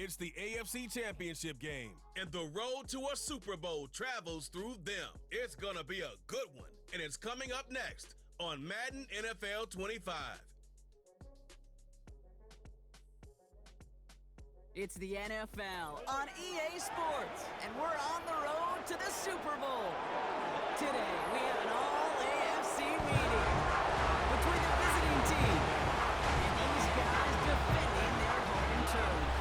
It's the AFC Championship game, and the road to a Super Bowl travels through them. It's gonna be a good one, and it's coming up next on Madden NFL 25. It's the NFL on EA Sports, and we're on the road to the Super Bowl. Today, we have an all-AFC meeting between the visiting team and these guys defending their home turf.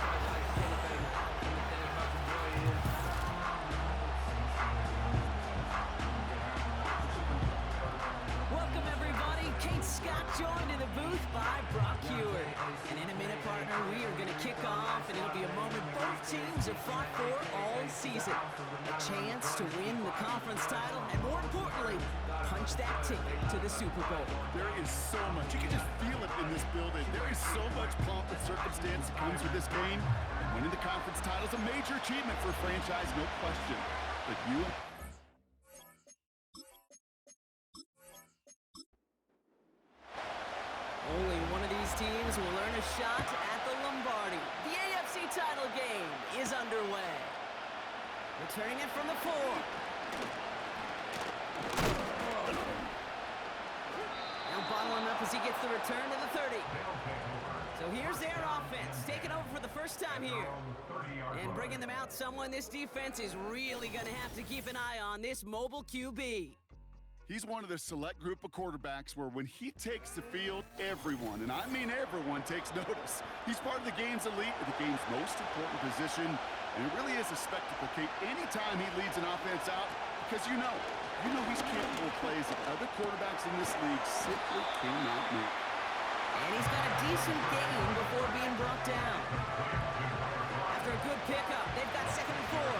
Welcome, everybody. Kate Scott joined in the booth by Brock Hewitt. And in a minute, partner, we are going to kick off, and it'll be a moment both teams have fought for all season. A chance to win the conference title, and more importantly, punch that ticket to the Super Bowl. There is so much. You can just feel it in this building. There is so much pomp and circumstance that comes with this game. And winning the conference title is a major achievement for a franchise, no question. But you... Only one of these teams will earn a shot at the Lombardi. The AFC title game is underway. Returning it from the 4. Now bottle him up as he gets the return to the 30. So here's their offense, taking over for the first time here. And bringing them out someone this defense is really going to have to keep an eye on, this mobile QB. He's one of the select group of quarterbacks where when he takes the field, everyone, and I mean everyone, takes notice. He's part of the game's elite, or the game's most important position, and it really is a spectacle, Kate, anytime he leads an offense out, because you know he's capable of plays that other quarterbacks in this league simply cannot make. And he's got a decent gain before being brought down. After a good pickup, they've got 2nd and 4.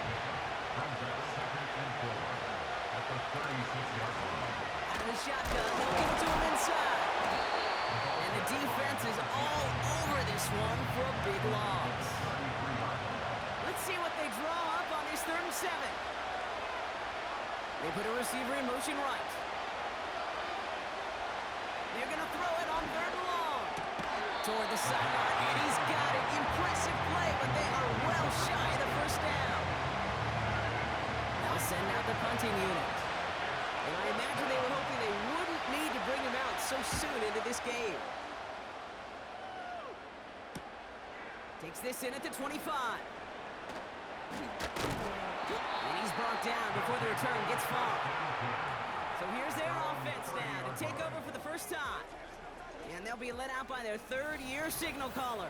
Out of the shotgun, they'll give it to him inside. And the defense is all over this one for a big loss. Let's see what they draw up on this 3rd and 7. They put a receiver in motion right. They're going to throw it on 3rd and long. Toward the sideline, and he's got it. Impressive play, but they are well shy of the first down. They'll send out the punting unit. And I imagine they were hoping they wouldn't need to bring him out so soon into this game. Takes this in at the 25. And he's brought down before the return gets far. So here's their offense now to take over for the first time. And they'll be let out by their 3rd-year signal caller.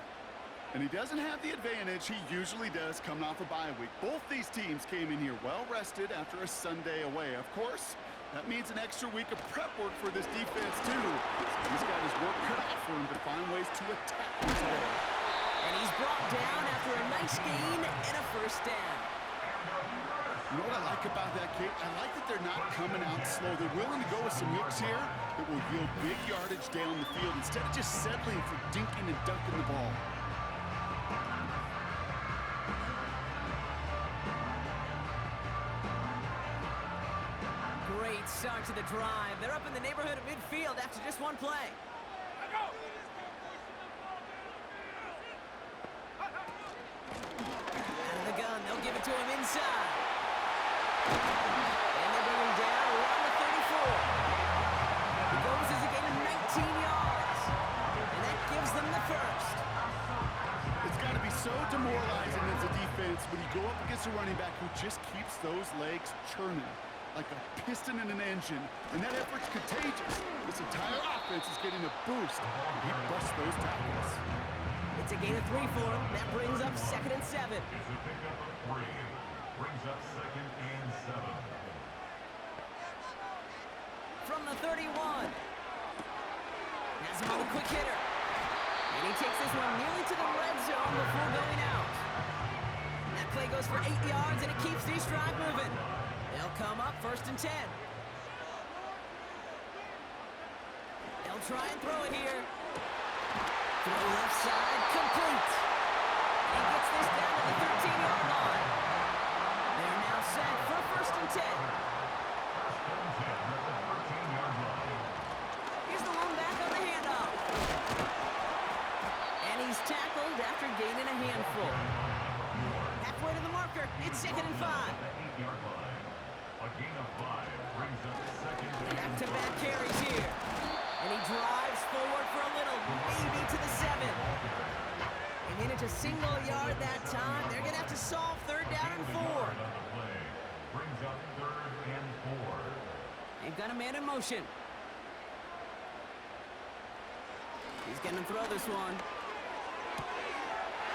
And he doesn't have the advantage he usually does coming off a bye week. Both these teams came in here well-rested after a Sunday away. Of course, that means an extra week of prep work for this defense, too. So he's got his work cut out for him to find ways to attack his way. And he's brought down after a nice gain and a first down. You know what I like about that, Kate? I like that they're not coming out slow. They're willing to go with some hooks here that will yield big yardage down the field instead of just settling for dinking and dunking the ball. Great start to the drive. They're up in the neighborhood of midfield after just one play. Out of the gun, they'll give it to him inside. And they bring him down around the 34. He goes as a gain of 19 yards. And that gives them the first. It's got to be so demoralizing as a defense when you go up against a running back who just keeps those legs churning like a piston in an engine, and that effort's contagious. This entire offense is getting a boost, and he busts those tackles. It's a gain of 3 for him. That brings up 2nd and 7. It's a pickup of 3. Brings up 2nd and 7. From the 31. Has him on the quick hitter. And he takes this one nearly to the red zone before going out. That play goes for 8 yards, and it keeps these drive moving. They'll come up 1st and 10. They'll try and throw it here. Throw left side, complete. He gets this down to the 13-yard line. They're now set for 1st and 10. Here's the one back on the handoff. And he's tackled after gaining a handful. Halfway to the marker. It's 2nd and 5. The 8-yard line. A gain of 5 brings up 2nd and Back-to-back carries here. And he drives forward for a little, maybe to the 7. They manage a single yard that time. They're going to have to solve 3rd down and 4. on the play. Brings up 3rd and 4. They've got a man in motion. He's going to throw this one.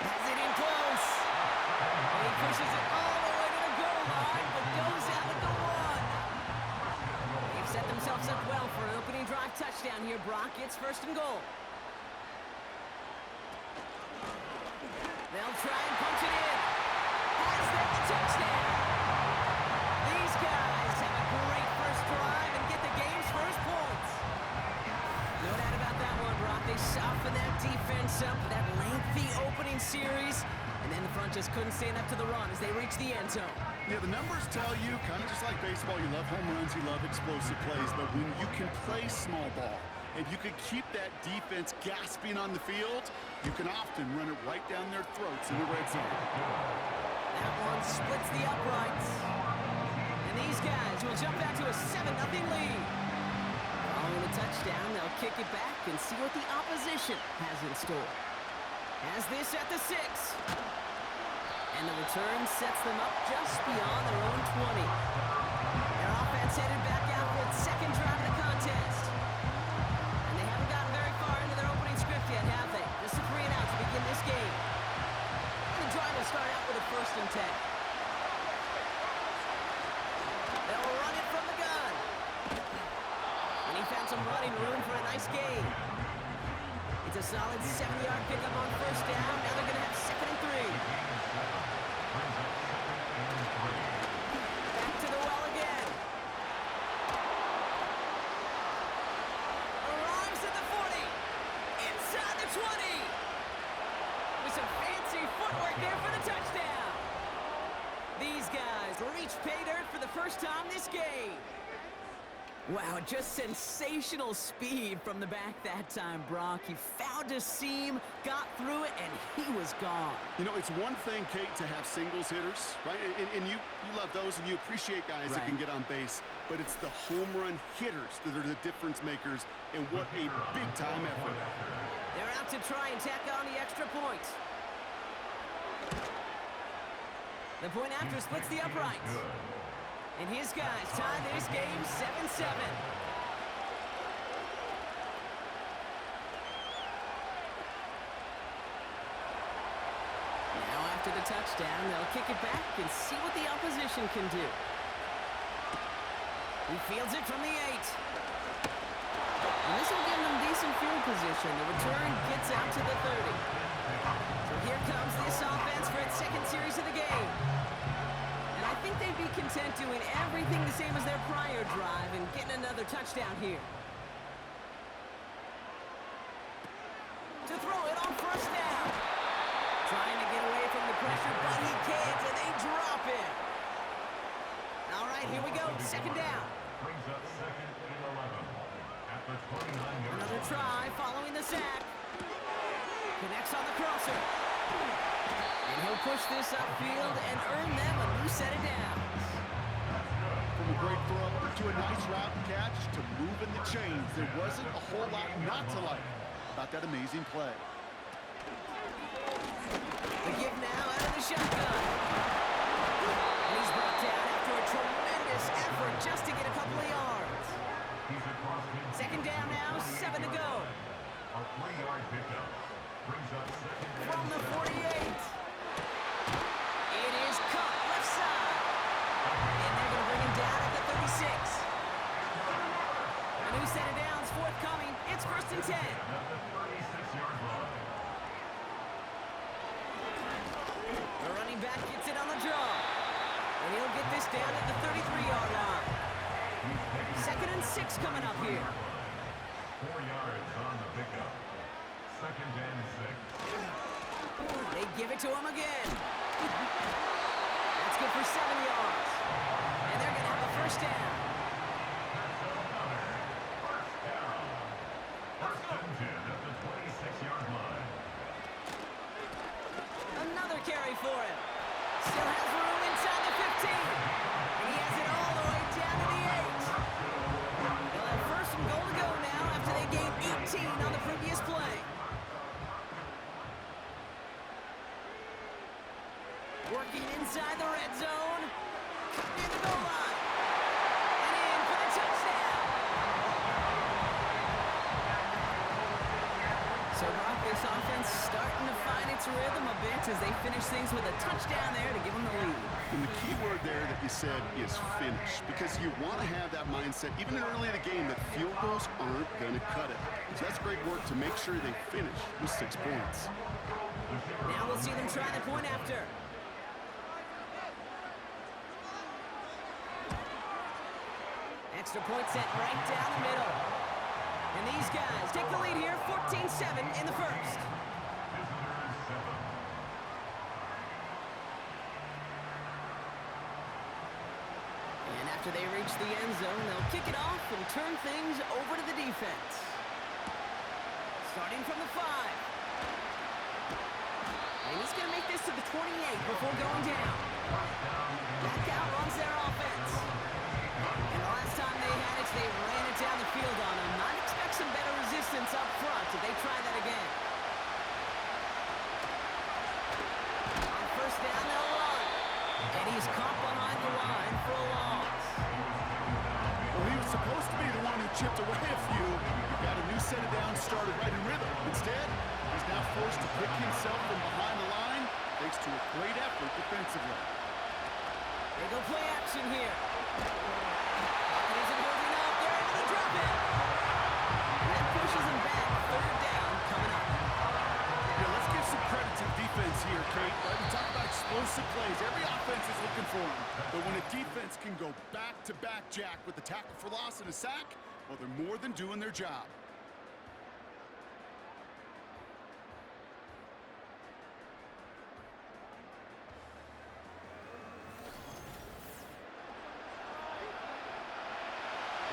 Has it in close. And he pushes it all the way to the goal line, but goes out at the 1. They've set themselves up well for an opening drive touchdown here, Brock. It's 1st and goal. They'll try and punch it in. Has them the touchdown. These guys have a great first drive and get the game's first points. No doubt about that one, Brock. They softened that defense up for that lengthy opening series, and then the front just couldn't stand up to the run as they reached the end zone. Yeah, the numbers tell you, kind of just like baseball, you love home runs, you love explosive plays, but when you can play small ball, and you can keep that defense gasping on the field, you can often run it right down their throats in the red zone. That one splits the uprights. And these guys will jump out to a 7-0 lead. Following the touchdown, they'll kick it back and see what the opposition has in store. Has this at the 6. And the return sets them up just beyond their own 20. Their offense headed back out for its 2nd drive of the contest. And they haven't gotten very far into their opening script yet, have they? Just a 3 and out to begin this game. They're trying to start out with a 1st and 10. They'll run it from the gun. And he found some running room for a nice gain. It's a solid 7-yard pickup on 1st down. Now they're going to have 2nd and 3. Back to the well again. Arrives at the 40. Inside the 20. With some fancy footwork there for the touchdown. These guys reach pay dirt for the first time this game. Wow, just sensational speed from the back that time, Brock. He found a seam, got through it, and he was gone. You know, it's one thing, Kate, to have singles hitters, right? And you love those, and you appreciate guys that can get on base. But it's the home run hitters that are the difference makers, and what a big-time effort. They're out to try and tack on the extra point. The point after splits the uprights. And his guys tie this game 7-7. Now after the touchdown, they'll kick it back and see what the opposition can do. He fields it from the 8. And this will give them decent field position. The return gets out to the 30. So here comes this offense for its 2nd series of the game. And I think they'd be content doing everything the same as their prior drive and getting another touchdown here. To throw it on 1st down. Trying to get away from the pressure, but he can't, and they drop it. All right, here we go, 2nd down. Brings up 2nd and 11. After 29 yards. Another try following the sack. Connects on the crosser. And he'll push this upfield and earn them a new set of downs. From a great throw to a nice route and catch to moving the chains, there wasn't a whole lot not to like about that amazing play. The give now out of the shotgun. And he's brought down after a tremendous effort just to get a couple of yards. He's across midfield. 2nd down now, 7 to go. A 3-yard pickup. Brings up 2nd and From the 7. 48. It is cut left side. And they're going to bring him down at the 36. A new set of downs forthcoming. It's 1st and 10. At the 36-yard line. The running back gets it on the draw. And he'll get this down at the 33-yard line. 2nd and 6 coming up here. 4 yards on the pickup. 2nd and 6. They give it to him again. That's good for 7 yards. And they're going to have a 1st down. First and 10 at the 26-yard line. Another carry for him. Still has room inside the 15. And he has it all the way down to the 8. They'll have first and goal to go now after they gained 18 on the previous play. Working inside the red zone. In the goal line. And in for the touchdown. So Brock, this offense starting to find its rhythm a bit as they finish things with a touchdown there to give them the lead. And the key word there that you said is finish, because you want to have that mindset, even early in the game, that field goals aren't going to cut it. So that's great work to make sure they finish with 6 points. Now we'll see them try the point after. Extra point set right down the middle. And these guys take the lead here, 14-7 in the first. And after they reach the end zone, they'll kick it off and turn things over to the defense. Starting from the 5. And he's going to make this to the 28 before going down. Back out runs their offense. And the last time they had it, they ran it down the field on him. I'd expect some better resistance up front if they try that again. On first down, they'll run. And he's caught behind the line for a loss. Well, he was supposed to be the one who chipped away a few. He got a new set of downs started right in rhythm. Instead, he's now forced to pick himself from behind the line thanks to a great effort defensively. They go play action here. It isn't moving up. They're able to drop it. That pushes him back. Third down coming up. Yeah, let's give some credit to the defense here, Kate. Right? We talk about explosive plays. Every offense is looking for them. But when a defense can go back-to-back, Jack, with a tackle for loss and a sack, well, they're more than doing their job.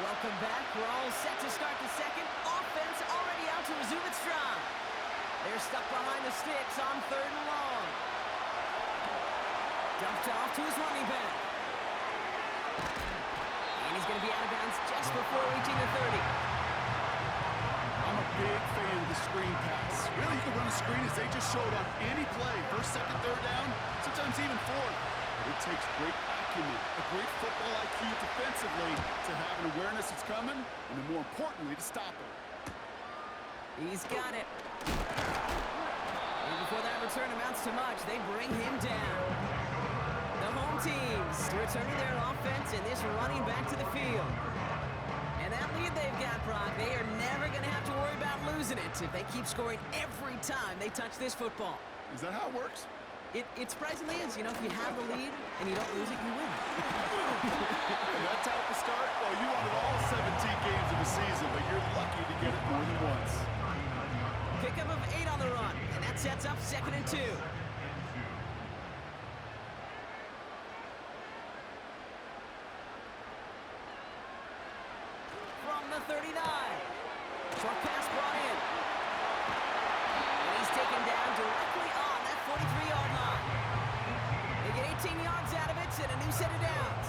Welcome back. We're all set to start the second. Offense already out to resume its stride. They're stuck behind the sticks on 3rd and long. Dumped off to his running back. And he's going to be out of bounds just before reaching the 30. I'm a big fan of the screen pass. Really, you can run a screen as they just showed on any play. First, second, third down, sometimes even fourth. But it takes great acumen, a great football IQ defensively to have an awareness it's coming, and then more importantly, to stop it. He's got it. And before that return amounts to much, they bring him down. The home teams returning their offense and this running back to the field. And that lead they've got, Brock, they are never going to have to worry about losing it if they keep scoring every time they touch this football. Is that how it works? It surprisingly is. You know, if you have the lead and you don't lose it, you win. And that type of start, well, you won it all 17 games of the season, but you're lucky to get it more than once. Pickup of 8 on the run, and that sets up 2nd and 2. From the 39. Short pass brought in. And he's taken down directly on that 43-yard line. They get 18 yards out of it and a new set of downs.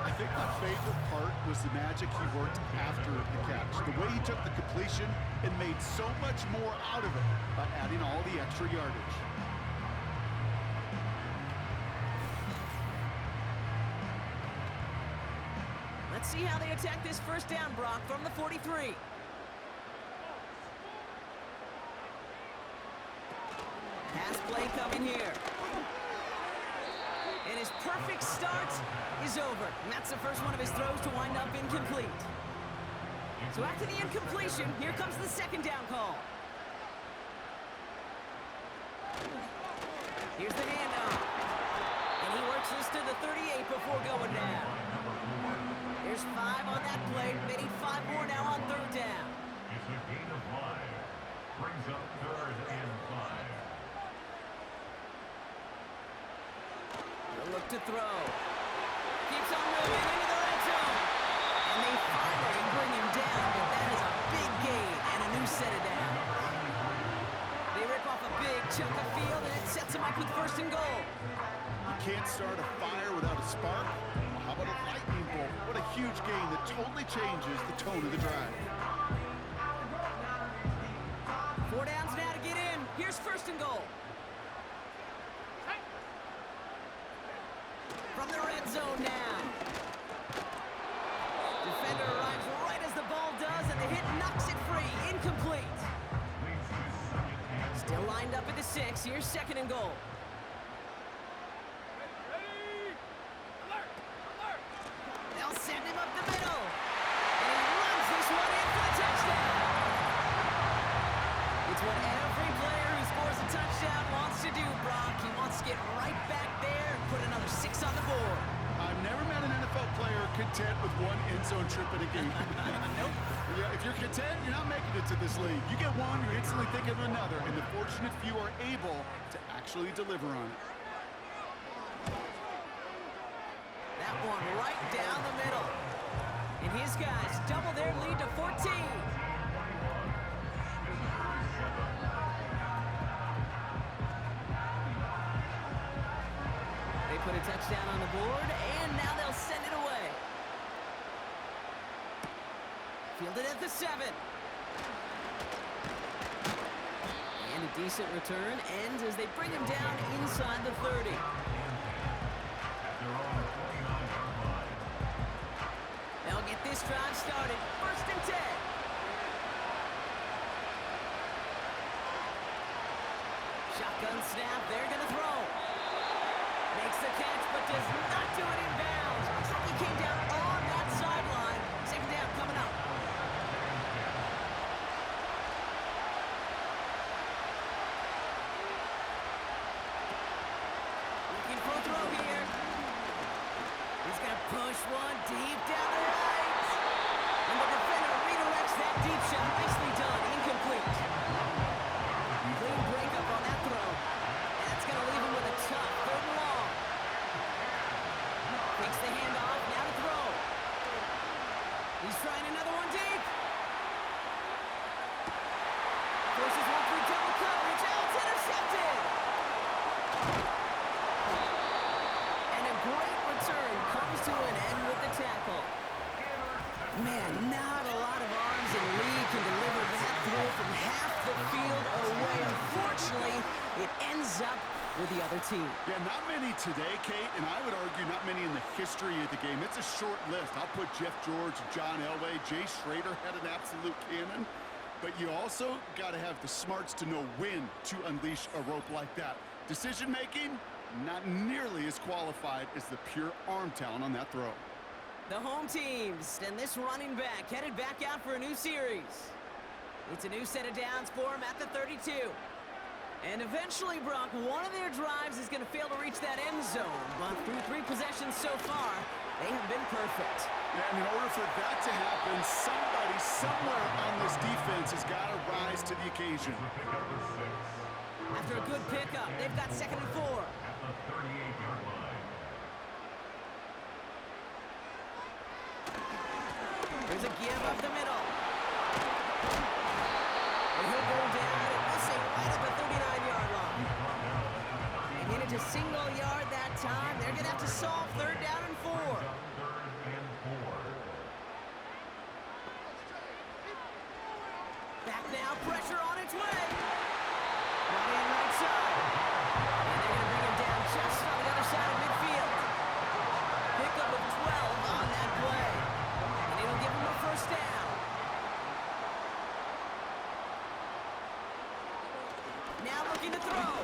I think my favorite part was the magic he worked after the catch. The way he took the completion and made so much more out of it by adding all the extra yardage. Let's see how they attack this first down, Brock, from the 43. Pass play coming here. And his perfect start is over. And that's the first one of his throws to wind up incomplete. So after the incompletion, here comes the 2nd down call. Here's the handoff. And he works this to the 38 before going down. There's 5 on that play. They need 5 more now on 3rd down. It's a gain of 5. Brings up 3rd and 5. They'll look to throw. Keeps on moving into the red zone. And they finally bring him down, but that is a big gain and a new set of downs. They rip off a big chunk of field, and it sets him up with 1st and goal. You can't start a fire without a spark. Well, how about a lightning bolt? What a huge game that totally changes the tone of the drive. 4 downs now to get in. Here's first and goal. From the red zone now. Defender arrives right as the ball does, and the hit knocks it free. Incomplete. Still lined up at the 6. Here's second and goal. They'll send him up the middle. And he runs this one in for the touchdown. It's what every player who scores a touchdown wants to do, Brock. He wants to get right back there and put another 6 on the board. I've never met an NFL player content with one end zone trip in a game. Nope. Yeah, if you're content, you're not making it to this league. You get one, you're instantly thinking of another, and the fortunate few are able to actually deliver on it. That one right down the middle. And his guys double their lead to 14. They put a touchdown on the board, and now they'll send it away. Fielded at the 7. And a decent return ends as they bring him down inside the 30. They'll get this drive started. First and 10. Shotgun snap. They're going to throw. Makes the catch, but does not do it in bounds. Looks like he came down on that sideline. Second down coming up. Looking for a throw here. He's going to push one deep down the right. And the defender redirects that deep shot. Nicely done. Incomplete. Clean breakup on that throw. And that's going to leave him with a tough 3rd and long. Takes the handoff. Now to throw. He's trying another one deep. Forces one through double coverage. Oh, it's intercepted. And a great return comes to an end with the tackle. Man, not a lot of arms in the league can deliver that throw from half the field away. Unfortunately, it ends up with the other team. Yeah, not many today, Kate, and I would argue not many in the history of the game. It's a short list. I'll put Jeff George, John Elway, Jay Schrader had an absolute cannon. But you also got to have the smarts to know when to unleash a rope like that. Decision-making, not nearly as qualified as the pure arm talent on that throw. The home teams and this running back headed back out for a new series. It's a new set of downs for him at the 32. And eventually, Brock, one of their drives is going to fail to reach that end zone. But through 3 possessions so far, they have been perfect. Yeah, and in order for that to happen, somebody somewhere on this defense has got to rise to the occasion. After a good pickup, they've got 2nd and 4. At the 38-yard line. There's a give up the middle. And he'll go down and missing right at the 39-yard line. And get it to single yard that time. They're going to have to solve 3rd down and 4. Back now, pressure on its way. Right in right side. And they're going to bring him down just on the other side of midfield. Pickup of 12 on that play. And it'll give him a 1st down. Now looking to throw.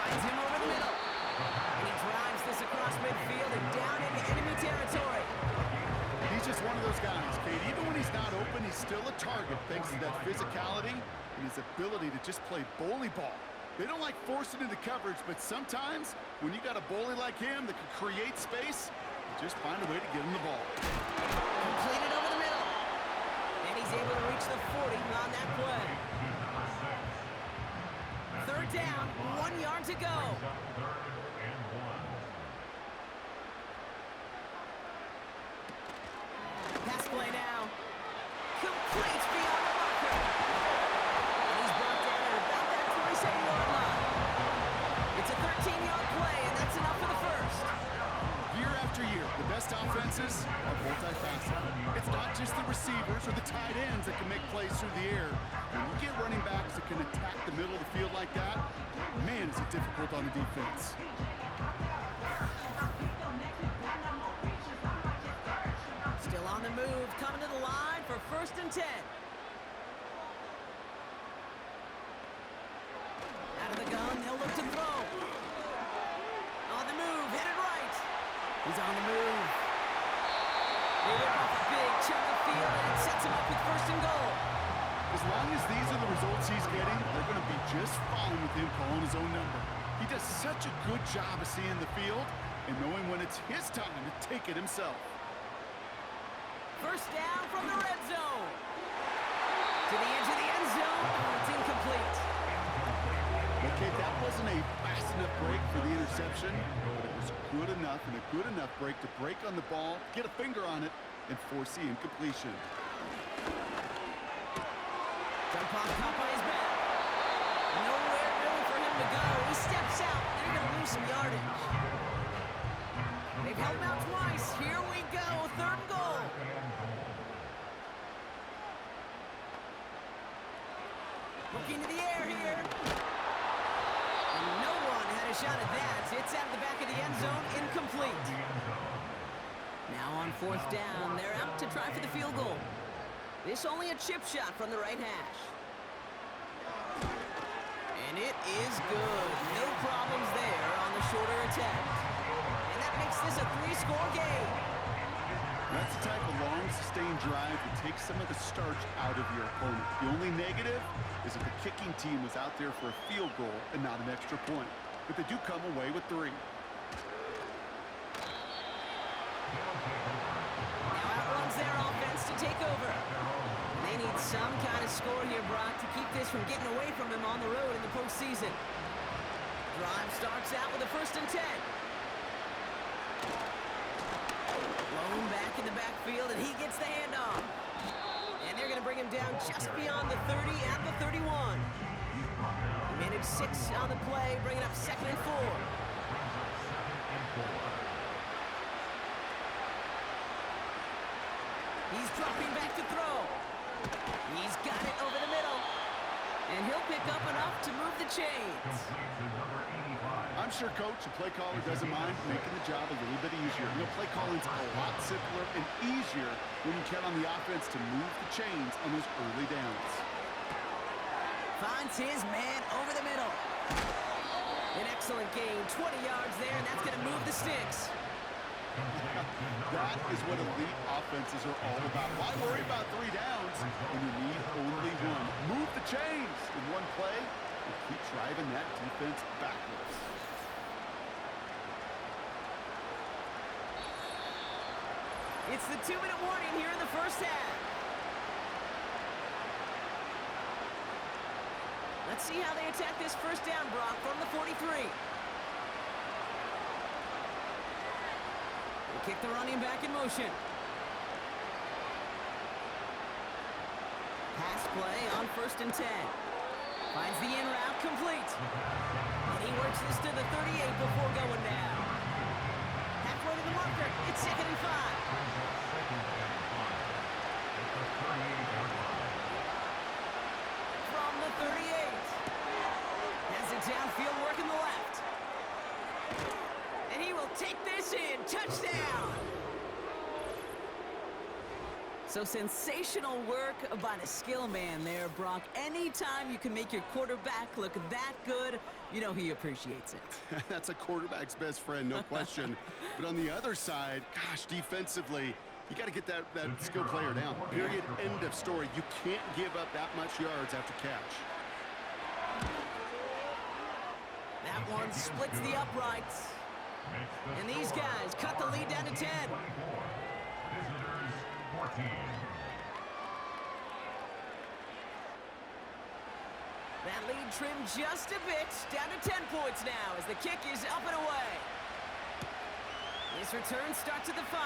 Finds him over the middle. And he drives this across midfield and down into enemy territory. He's just one of those guys, Kate. Even when he's not open, he's still a target thanks to that physicality and his ability to just play bully ball. They don't like forcing into coverage, but sometimes when you got a bully like him that can create space, you just find a way to get him the ball. Completed over the middle. And he's able to reach the 40 on that play. 3rd down, 1 yard to go. Pass play now. Complete beyond the marker. And he's brought down at about that 27-yard line. It's a offenses are multifaceted. It's not just the receivers or the tight ends that can make plays through the air. When you get running backs that can attack the middle of the field like that, man, is it difficult on the defense. Still on the move, coming to the line for 1st and 10. Out of the gun, they'll look to throw. On the move, headed right. He's on the move. They rip off a big chunk of field, and it sets him up with 1st and goal. As long as these are the results he's getting, they're going to be just fine with him calling his own number. He does such a good job of seeing the field and knowing when it's his time to take it himself. 1st down from the red zone. To the edge of the end zone. Oh, it's incomplete. Okay, that wasn't a fast enough break for the interception, but it was good enough and a good enough break to break on the ball, get a finger on it, and force the incompletion. Jump off caught by his back. Nowhere really for him to go. He steps out. They're going to lose some yardage. They've held him out twice. Here we go. 3rd and goal. Looking to the air here. And no one had a shot at that. It's out of the back of the end zone. Incomplete. Now on 4th down, they're out to try for the field goal. This only a chip shot from the right hash. And it is good. No problems there on the shorter attempt. And that makes this a 3-score game. That's the type of long, sustained drive that takes some of the starch out of your opponent. The only negative is that the kicking team was out there for a field goal and not an extra point. But they do come away with 3. Now outruns their offense to take over. And they need some kind of score here, Brock, to keep this from getting away from him on the road in the postseason. Drive starts out with a 1st and 10. Blown back in the backfield, and he gets the handoff. And they're going to bring him down just beyond the 30 at the 31. He managed 6 on the play, bringing up 2nd and 4. He's dropping back to throw. He's got it over the middle. And he'll pick up enough to move the chains. I'm sure coach, the play caller doesn't mind making the job a little bit easier. You know, play calling's a lot simpler and easier when you count on the offense to move the chains on those early downs. Finds his man over the middle. An excellent gain, 20 yards there, and that's going to move the sticks. That is what elite offenses are all about. Why worry about 3 downs when you need only 1? Move the chains in one play and keep driving that defense backwards. It's the 2-minute warning here in the 1st half. Let's see how they attack this 1st down, Brock, from the 43. They kick the running back in motion. Pass play on 1st and 10. Finds the in route complete. And he works this to the 38 before going down. Halfway to the marker, it's 2nd and 5. From the 38. Has it downfield working the left. And he will take this in. Touchdown! So sensational work by the skill man there, Brock. Anytime you can make your quarterback look that good, you know he appreciates it. That's a quarterback's best friend, no question. But on the other side, gosh, defensively, you got to get that skill player down. Period, end of story. You can't give up that much yards after catch. That one splits the uprights. And these guys cut the lead down to 10. That lead trimmed just a bit, down to 10 points now as the kick is up and away. This return starts at the 5.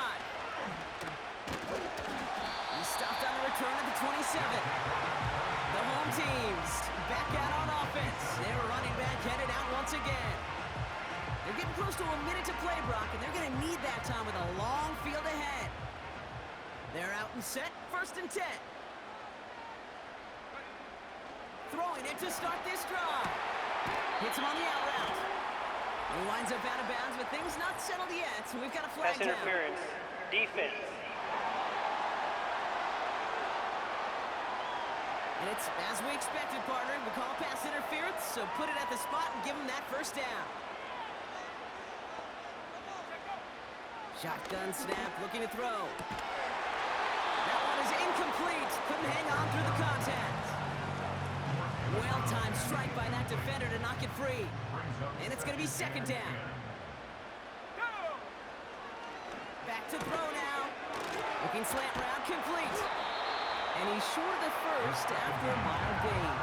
He stopped on the return at the 27. The home teams back out on offense. Their running back headed out once again. They're getting close to a minute to play, Brock, and they're going to need that time with a long field ahead. They're out and set, 1st and 10. Throwing it to start this drive. Hits him on the out route. He winds up out of bounds, but things not settled yet, so we've got a flag Pass down. interference. Defense. And it's as we expected, partner. We call pass interference, so put it at the spot and give him that 1st down. Shotgun snap, looking to throw. That one is incomplete. Couldn't hang on through the contact. Well-timed strike by that defender to knock it free. And it's going to be 2nd down. Back to throw now. Looking slant route, complete. And he's short of the 1st after a mild gain.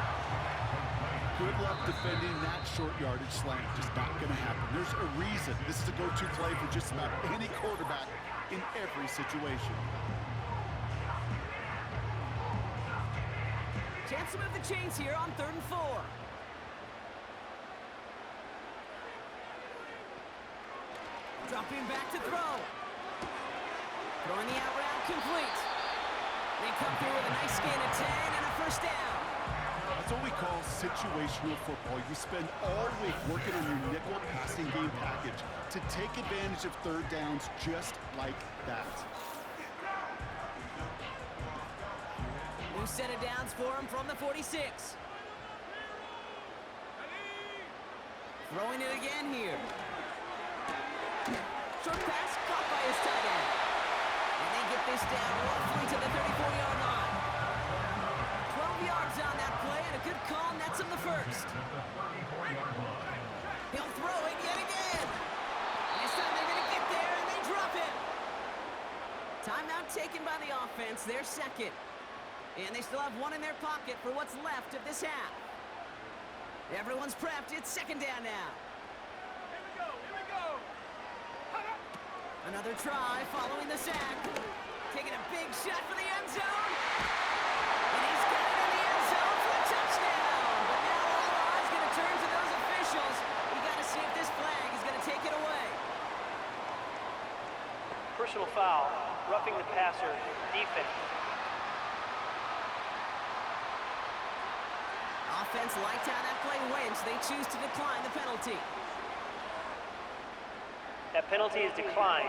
Good luck defending that short yardage slant. Just not going to happen. There's a reason this is a go-to play for just about any quarterback in every situation. Chance to move the chains here on 3rd and 4. Dropping back to throw. Throwing the out route, complete. They come through with a nice gain of 10 and a 1st down. That's what we call situational football. You spend all week working on your nickel passing game package to take advantage of 3rd downs just like that. New set of downs for him from the 46. Throwing it again here. Short pass caught by his tight end. And they get this down roughly to the 34-yard line. 12 yards on that play, and a good call nets him the 1st. He'll throw it yet again. This time they're going to get there, and they drop it. Timeout taken by the offense, their 2nd. And they still have 1 in their pocket for what's left of this half. Everyone's prepped. It's 2nd down now. Here we go. Another try following the sack. Taking a big shot for the end zone. And he's got it in the end zone for a touchdown. But now all eyes going to turn to those officials. We got to see if this flag is going to take it away. Personal foul. Roughing the passer. Defense. Offense liked how that play went. They choose to decline the penalty. That penalty is declined.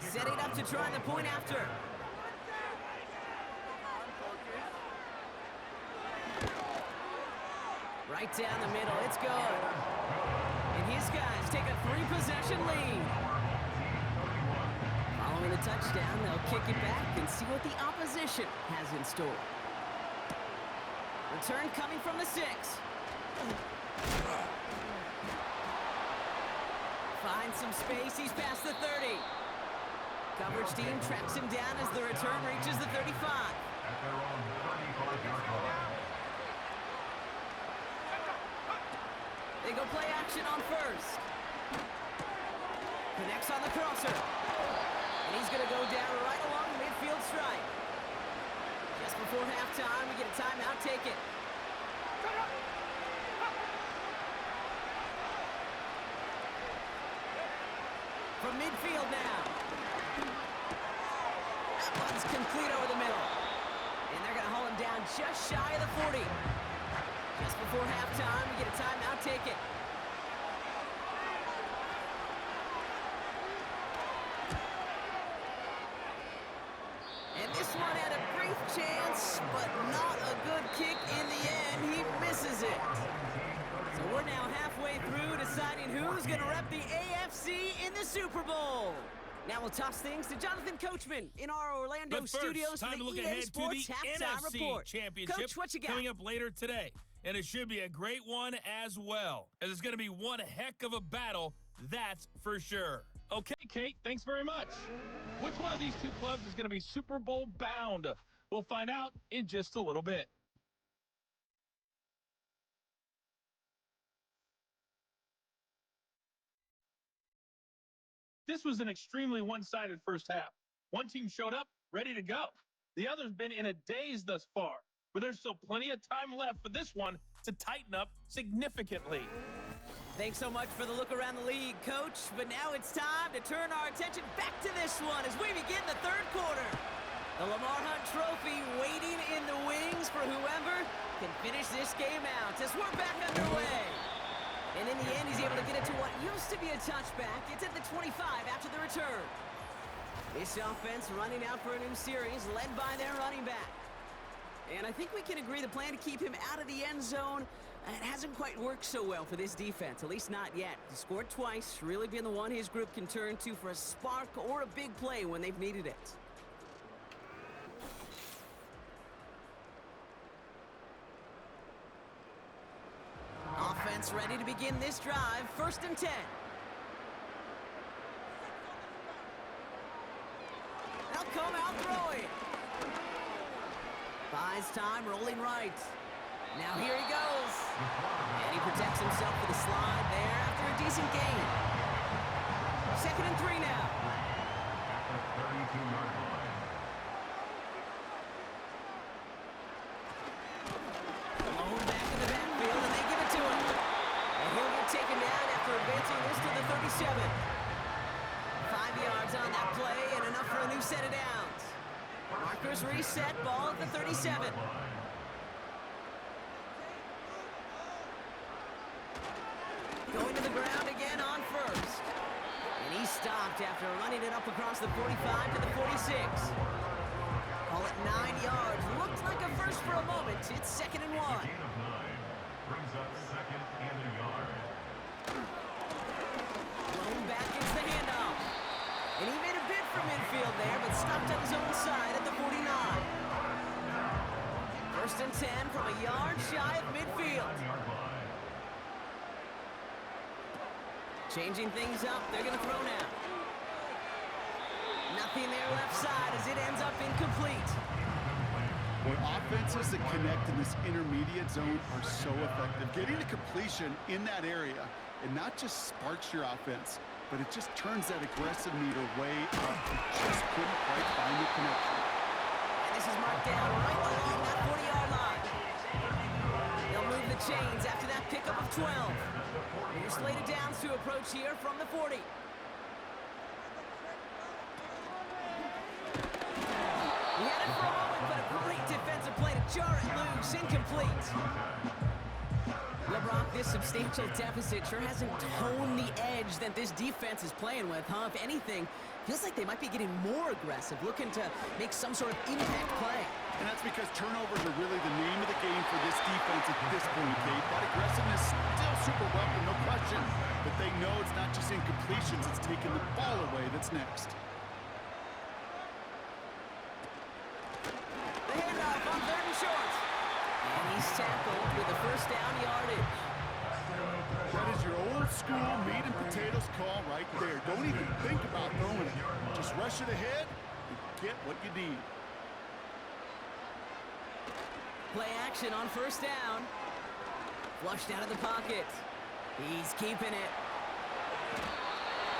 Setting up to try the point after. Right down the middle. It's good. And his guys take a 3-possession lead. Following the touchdown, they'll kick it back and see what the opposition has in store. Return coming from the 6. Finds some space. He's past the 30. Coverage team tracks him down as the return reaches the 35. At their own 35-yard line. They go play action on 1st. Connects on the crosser. And he's going to go down right along the midfield stripe. Just before halftime, we get a timeout taken. From midfield now. That one's complete over the middle. And they're going to haul him down just shy of the 40. Just before halftime, we get a timeout taken. And this one had a brief chance, but not a good kick in the end. He misses it. So we're now halfway through deciding who's going to rep the AFC in the Super Bowl. Now we'll toss things to Jonathan Coachman in our Orlando But first, studios time for to the look EA ahead Sports to the Halftime NFC Report. Championship Coach, what you got? coming up later today. And it should be a great one as well, as it's going to be one heck of a battle, that's for sure. Okay, Kate, thanks very much. Which one of these two clubs is going to be Super Bowl bound? We'll find out in just a little bit. This was an extremely one-sided first half. One team showed up ready to go. The other's been in a daze thus far, but there's still plenty of time left for this one to tighten up significantly. Thanks so much for the look around the league, Coach. But now it's time to turn our attention back to this one as we begin the third quarter. The Lamar Hunt Trophy waiting in the wings for whoever can finish this game out as we're back underway. And in the end, he's able to get it to what used to be a touchback. It's at the 25 after the return. This offense running out for a new series, led by their running back. And I think we can agree the plan to keep him out of the end zone, it hasn't quite worked so well for this defense, at least not yet. He scored twice, really been the one his group can turn to for a spark or a big play when they've needed it. Offense ready to begin this drive, 1st and 10. They'll come out throwing. Buys time, rolling right. Now here he goes. And he protects himself with a slide there after a decent gain. 2nd and 3 now. At the 32-yard line. Alone back in the backfield, and they give it to him. And he'll get taken down after advancing this to the 37. 5 yards on that play and enough for a new set of downs. Markers reset, ball at the 37. Going to the ground again on 1st. And he stopped after running it up across the 45 to the 46. Call it 9 yards. Looked like a first for a moment. It's 2nd and 1. Gain of 9 brings up 2nd and a yard. Blown back into the handoff. And he made a bid for midfield there, but stopped on his own side at the 49. 1st and 10 from a yard shy of midfield. 9-yard line. Changing things up, they're going to throw now. Nothing there left side as it ends up incomplete. Boy, offenses that connect in this intermediate zone are so effective. Getting to completion in that area, it not just sparks your offense, but it just turns that aggressive meter way up. You just couldn't quite find the connection. And this is marked down right along that 40-yard line. They'll move the chains after that pickup of 12. Here's slated downs to approach here from the 40. He had it for a moment, but a great defensive play to jar it loose, incomplete. LeBron, this substantial deficit sure hasn't toned the edge that this defense is playing with, huh? If anything, feels like they might be getting more aggressive, looking to make some sort of impact play. And that's because turnovers are really the name of the game for this defense at this point, Kate. That aggressiveness still super welcome, no question. But they know it's not just incompletions, it's taking the ball away that's next. The handoff on 3rd and short. And he's tackled with the 1st down yardage. That is your old school meat and potatoes call right there. Don't even think about throwing it. Just rush it ahead and get what you need. Play action on 1st down. Flushed out of the pocket. He's keeping it.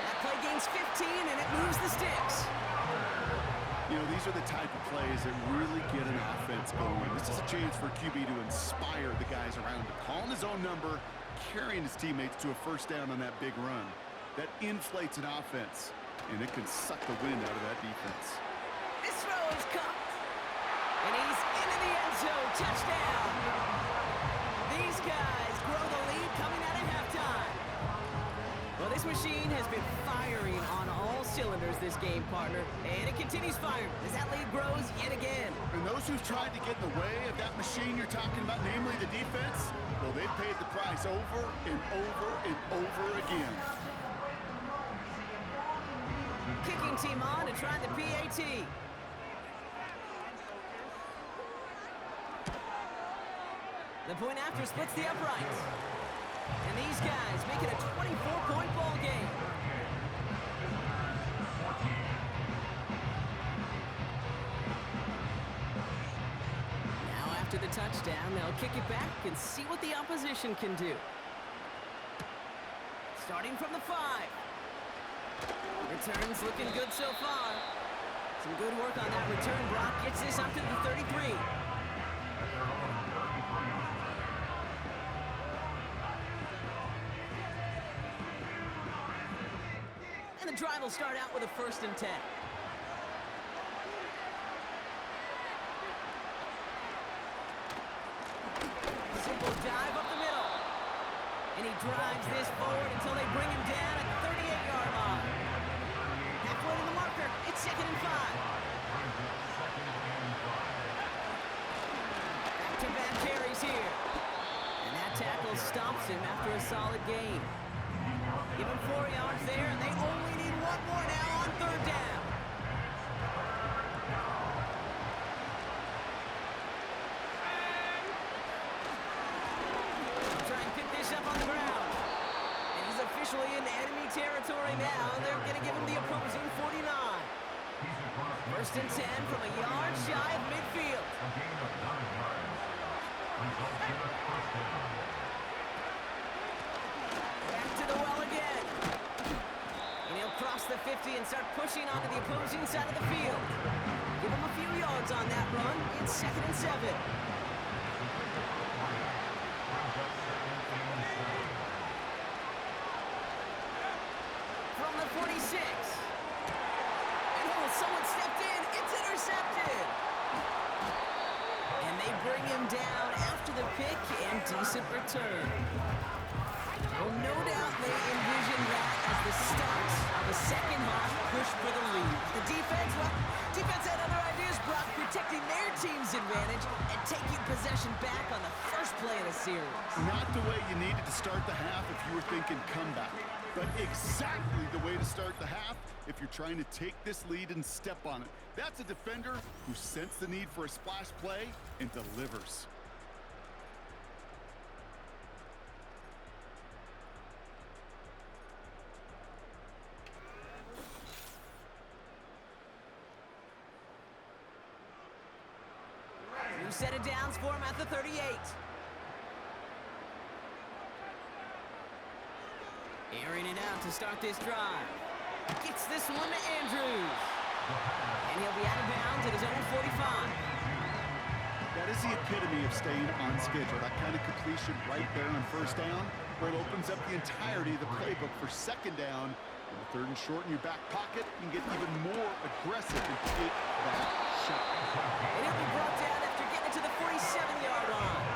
That play gains 15, and it moves the sticks. You know, these are the type of plays that really get an offense going. This is a chance for QB to inspire the guys around him. Calling his own number, carrying his teammates to a 1st down on that big run. That inflates an offense, and it can suck the wind out of that defense. This throw is caught. And he's into the end zone. Touchdown. These guys grow the lead coming out of halftime. Well, this machine has been firing on all cylinders this game, partner. And it continues firing as that lead grows yet again. And those who've tried to get in the way of that machine you're talking about, namely the defense, well, they've paid the price over and over and over again. Kicking team on to try the PAT. The point after splits the uprights. And these guys make it a 24-point ball game. Now after the touchdown, they'll kick it back and see what the opposition can do. Starting from the 5. Returns looking good so far. Some good work on that return. Brock gets this up to the 33. And the drive will start out with a 1st and 10. Simple dive up the middle. And he drives this forward until they bring him down at the 38-yard line. Halfway to the marker. It's 2nd and 5. Back-to-back carries here. And that tackle stops him after a solid gain. Give him 4 yards there, and they only need 1 more now on 3rd down. Try and pick this up on the ground. And he's officially in enemy territory now. They're going to give him the opposing 49. 1st and 10 from a yard shy of midfield. Back to the well again. And he'll cross the 50 and start pushing onto the opposing side of the field. Give him a few yards on that run. It's 2nd and 7. From the 46. And oh, someone stepped in. It's intercepted. And they bring him down after the pick and decent return. Well, no doubt they envisioned that as the start of the second half push for the lead. The defense had other ideas, Brock, protecting their team's advantage and taking possession back on the first play of the series. Not the way you needed to start the half if you were thinking comeback, but exactly the way to start the half if you're trying to take this lead and step on it. That's a defender who sensed the need for a splash play and delivers. New set of downs for him at the 38. Airing it out to start this drive. Gets this one to Andrews. And he'll be out of bounds at his own 45. That is the epitome of staying on schedule. That kind of completion right there on 1st down, where it opens up the entirety of the playbook for 2nd down. And the 3rd and short in your back pocket, you can get even more aggressive and take that shot. And he'll be brought down after getting it to the 47-yard line.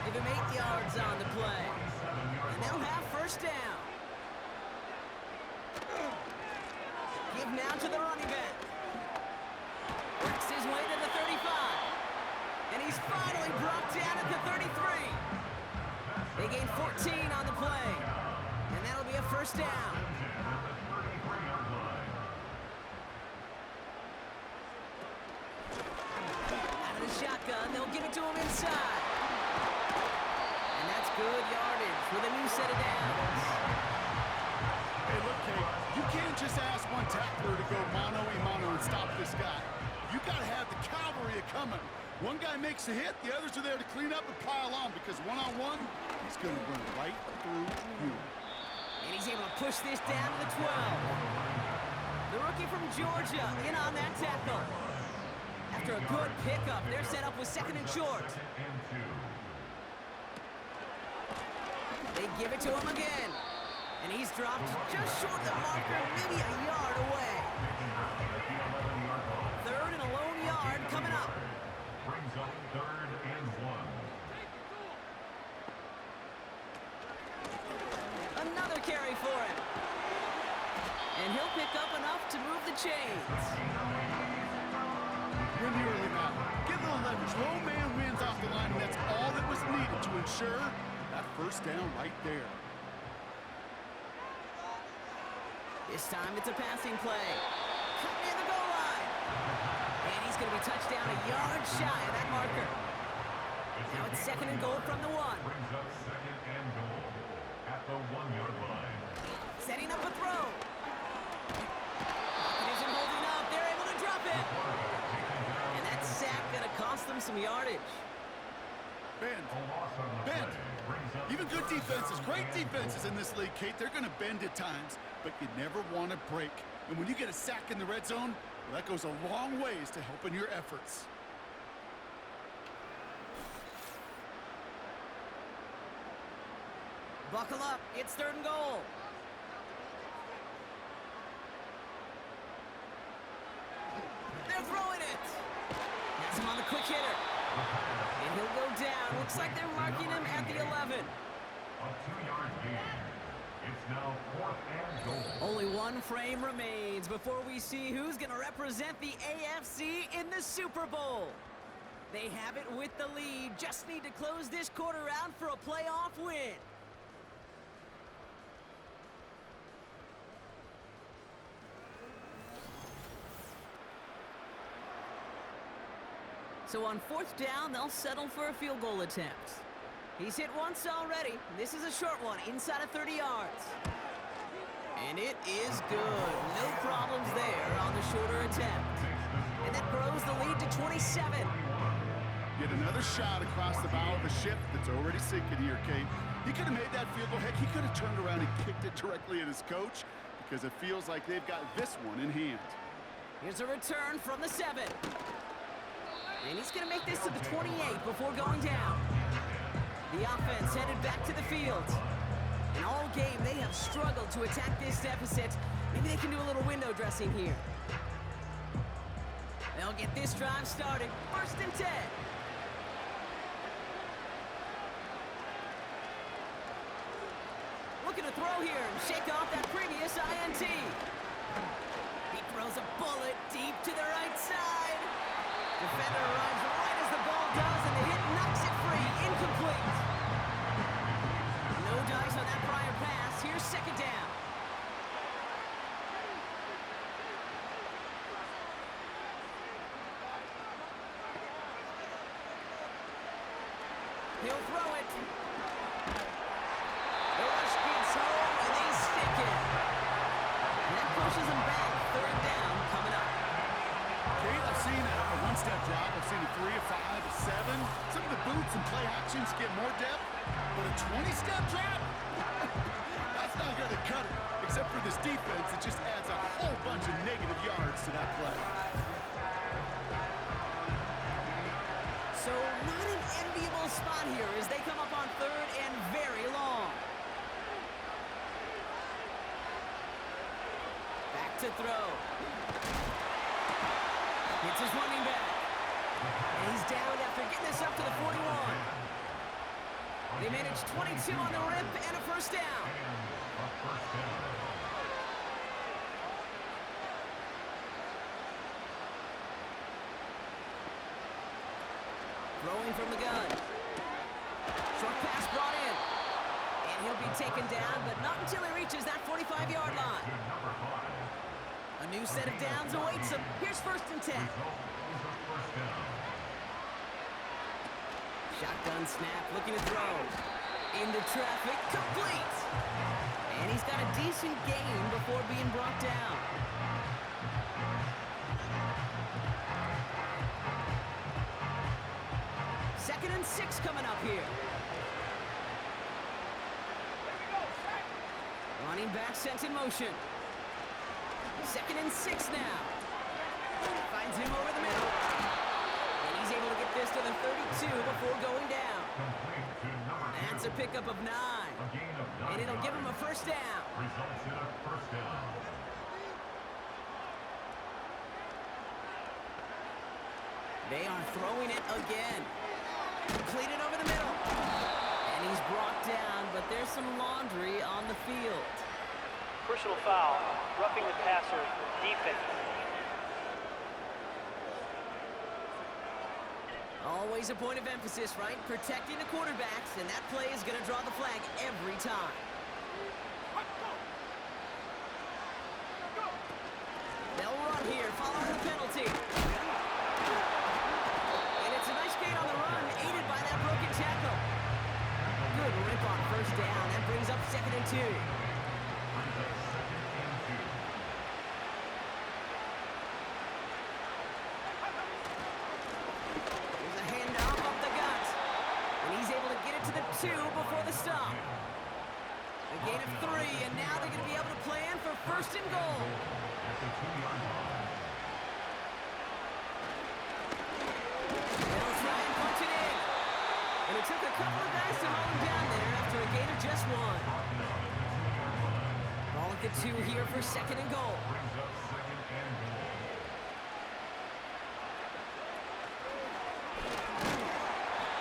Give him 8 yards on the play. And they'll have 1st down. Give now to the running back. Works his way to the 35. And he's finally brought down at the 33. They gain 14 on the play. And that'll be a 1st down. Out of the shotgun, they'll give it to him inside. And that's good yardage with a new set of downs. Hey, look, Kate, you can't just ask one tackler to go mano-a-mano and stop this guy. You got to have the cavalry coming. One guy makes a hit, the others are there to clean up and pile on, because one-on-one, he's going to run right through you. And he's able to push this down to the 12. The rookie from Georgia in on that tackle. After a good pickup, they're set up with 2nd and short. They give it to him again. And he's dropped just short of the marker, maybe a yard away. 3rd and a lone yard coming up. Brings up 3rd and 1. Another carry for him. And he'll pick up enough to move the chains. Win the early battle. Get a little leverage. Low man wins off the line, and that's all that was needed to ensure that 1st down right there. This time it's a passing play. Cut near the goal line. And he's going to be touched down a yard shy of that marker. Now it's 2nd and goal from the 1. Brings up 2nd and goal at the 1-yard line. Setting up a throw. It isn't holding up. They're able to drop it. And that sack going to cost them some yardage. Bend. Even good defenses, great defenses in this league, Kate, they're going to bend at times, but you never want to break. And when you get a sack in the red zone, Well, that goes a long ways to helping your efforts. Buckle up. It's 3rd and goal. They're throwing it. Has him on the quick hitter. And he'll go down. Looks like they're marking him at the 11. A 2-yard gain. It's now 4th and goal. Only one frame remains before we see who's going to represent the AFC in the Super Bowl. They have it with the lead. Just need to close this quarter out for a playoff win. So on 4th down, they'll settle for a field goal attempt. He's hit once already. This is a short one, inside of 30 yards. And it is good. No problems there on the shorter attempt. And that grows the lead to 27. Get another shot across the bow of a ship that's already sinking here, Kate. He could have made that field goal. Heck, he could have turned around and kicked it directly at his coach because it feels like they've got this one in hand. Here's a return from the 7. And he's going to make this to the 28 before going down. The offense headed back to the field. And all game, they have struggled to attack this deficit. Maybe they can do a little window dressing here. They'll get this drive started. 1st and 10. Looking to throw here and shake off that previous INT. He throws a bullet deep to the right side. Defender arrives right as the ball does, and the hit knocks it free. Incomplete. No dice on that prior pass. Here's 2nd down. He'll throw it. The rush gets home, and they stick it. And that pushes them back. 3rd down coming up. Kate, I've seen a one-step drop. I've seen a 3, a 5, a 7. Some of the boots and play actions get more depth, but a 20-step drop? That's not going to cut it, except for this defense that just adds a whole bunch of negative yards to that play. So not an enviable spot here as they come up on 3rd and very long. Back to throw. It's his running back. And he's down after getting this up to the 41. They managed 22 on the rip and a 1st down. Throwing from the gun. Short pass brought in. And he'll be taken down, but not until he reaches that 45-yard line. A new set of downs awaits him. Here's 1st and 10. Shotgun snap, looking to throw. Into traffic, complete. And he's got a decent gain before being brought down. Second and 6 coming up here. Running back sent in motion. 2nd and 6 now. Finds him over the middle. And he's able to get this to the 32 before going down. That's a pickup of 9. And it'll give him a 1st down. Results in a 1st down. They are throwing it again. Completed over the middle. And he's brought down, but there's some laundry on the field. Personal foul, roughing the passer, defense. Always a point of emphasis, right? Protecting the quarterbacks, and that play is going to draw the flag every time. They'll run here, following the penalty. And it's a nice gain on the run, aided by that broken tackle. Good rip on 1st down. That brings up 2nd and 2. Before the stop. A gain of 3, and now they're going to be able to plan for 1st and goal. couple of guys to hold him down there after a gain of just one. Ball at the 2 here for second and goal. Brings up second and goal.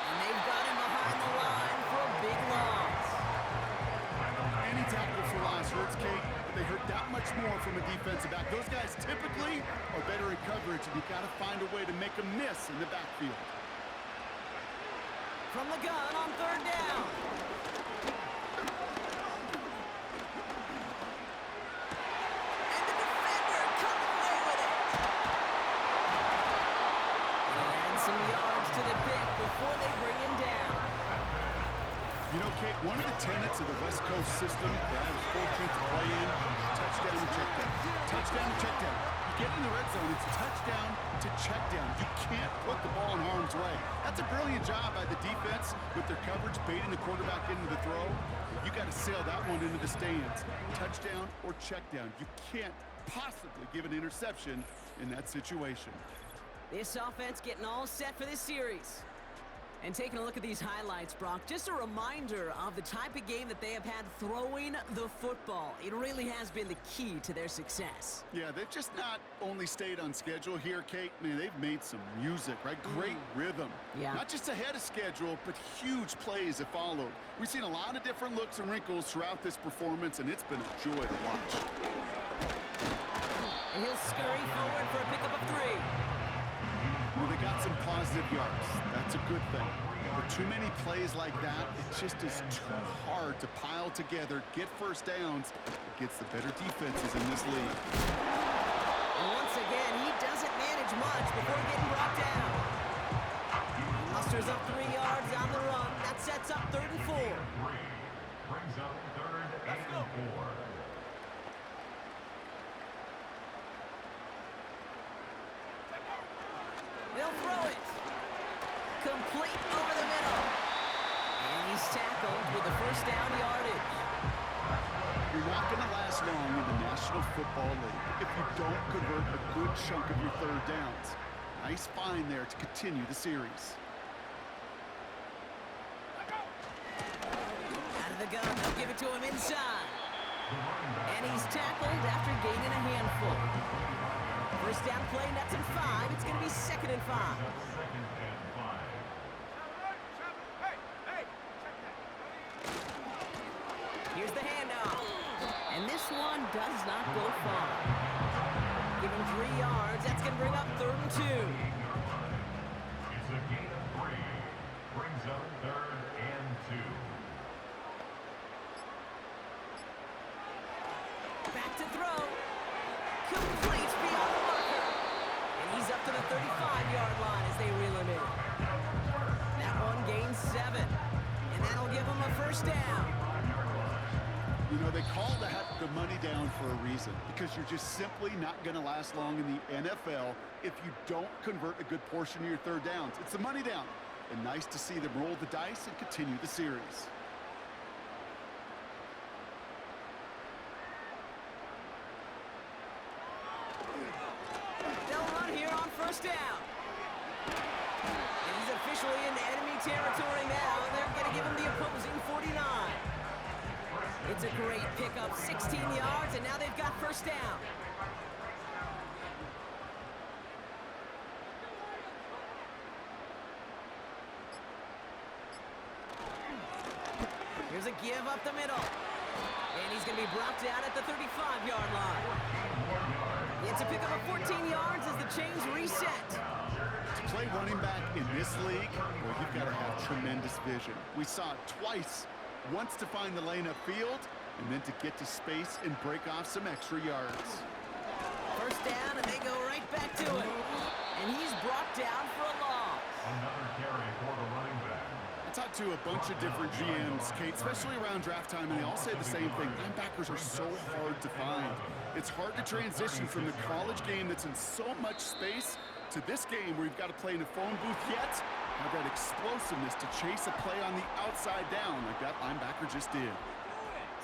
And they've got him behind the line for a big loss. Any tackle for loss hurts, Kate, but they hurt that much more from a defensive back. Those guys typically are better in coverage, and you've got to find a way to make them miss in the backfield. From the gun on third down. And the defender coming away with it. And some yards to the pick before they bring him down. You know, Kate, one of the tenets of the West Coast system that I was fortunate to play in, touchdown and check down. Touchdown and check down. You get in the red zone, it's touchdown to check down. You can't put the ball in harm's way. That's a brilliant job by the defense with their coverage, baiting the quarterback into the throw. You got to sail that one into the stands. Touchdown or check down. You can't possibly give an interception in that situation. This offense getting all set for this series. And taking a look at these highlights, Brock, just a reminder of the type of game that they have had throwing the football. It really has been the key to their success. Yeah, they've just not only stayed on schedule here, Kate. Man, they've made some music, right? Great rhythm. Yeah. Not just ahead of schedule, but huge plays have followed. We've seen a lot of different looks and wrinkles throughout this performance, and it's been a joy to watch. And he'll scurry forward for a pickup of 3. Well, they got some positive yards. That's a good thing. But too many plays like that, it just is too hard to pile together, get first downs against the better defenses in this league. And once again, he doesn't manage much before getting brought down. Musters up 3 yards on the run. That sets up 3rd and 4. Brings up 3rd and 4. They'll throw it. Complete over the middle. And he's tackled with the first down yardage. You're not going to last long in the National Football League if you don't convert a good chunk of your 3rd downs. Nice find there to continue the series. Out of the gun, they'll give it to him inside. And he's tackled after gaining a handful. First down play, nets and 5. It's going to be 2nd and 5. Second and 5. Here's the handoff. And this one does not go far. Give him 3 yards. That's going to bring up 3rd and 2. It's a gain of 3. Brings up 3rd and 2. Back to throw. Complete beyond the marker. And he's up to the 35-yard line as they reel him in. That one gains 7. And that'll give him a first down. You know, they call that the money down for a reason, because you're just simply not going to last long in the NFL if you don't convert a good portion of your 3rd downs. It's the money down. And nice to see them roll the dice and continue the series. They'll run here on first down. And he's officially in enemy territory now, and they're going to give him the opposing 49. It's a great pickup, 16 yards, and now they've got first down. Here's a give up the middle. And he's going to be brought down at the 35-yard line. It's a pickup of 14 yards as the chains reset. To play running back in this league, well, you've got to have tremendous vision. We saw it twice. Once to find the lane upfield, and then to get to space and break off some extra yards. First down, and they go right back to it. And he's brought down for a loss. Another carry for the running back. I talked to a bunch of different GMs, Kate, especially around draft time, and they all say the same thing. Linebackers are so hard to find. It's hard to transition from the college game that's in so much space to this game where you've got to play in a phone booth yet have that explosiveness to chase a play on the outside down like that linebacker just did.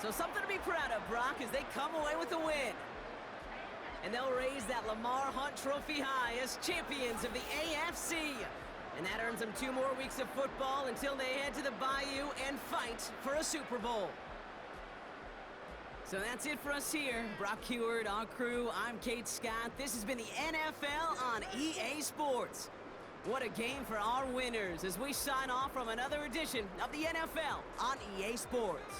So something to be proud of, Brock, as they come away with the win. And they'll raise that Lamar Hunt Trophy high as champions of the AFC. And that earns them 2 more weeks of football until they head to the Bayou and fight for a Super Bowl. So that's it for us here. Brock Heward, our crew, I'm Kate Scott. This has been the NFL on EA Sports. What a game for our winners as we sign off from another edition of the NFL on EA Sports.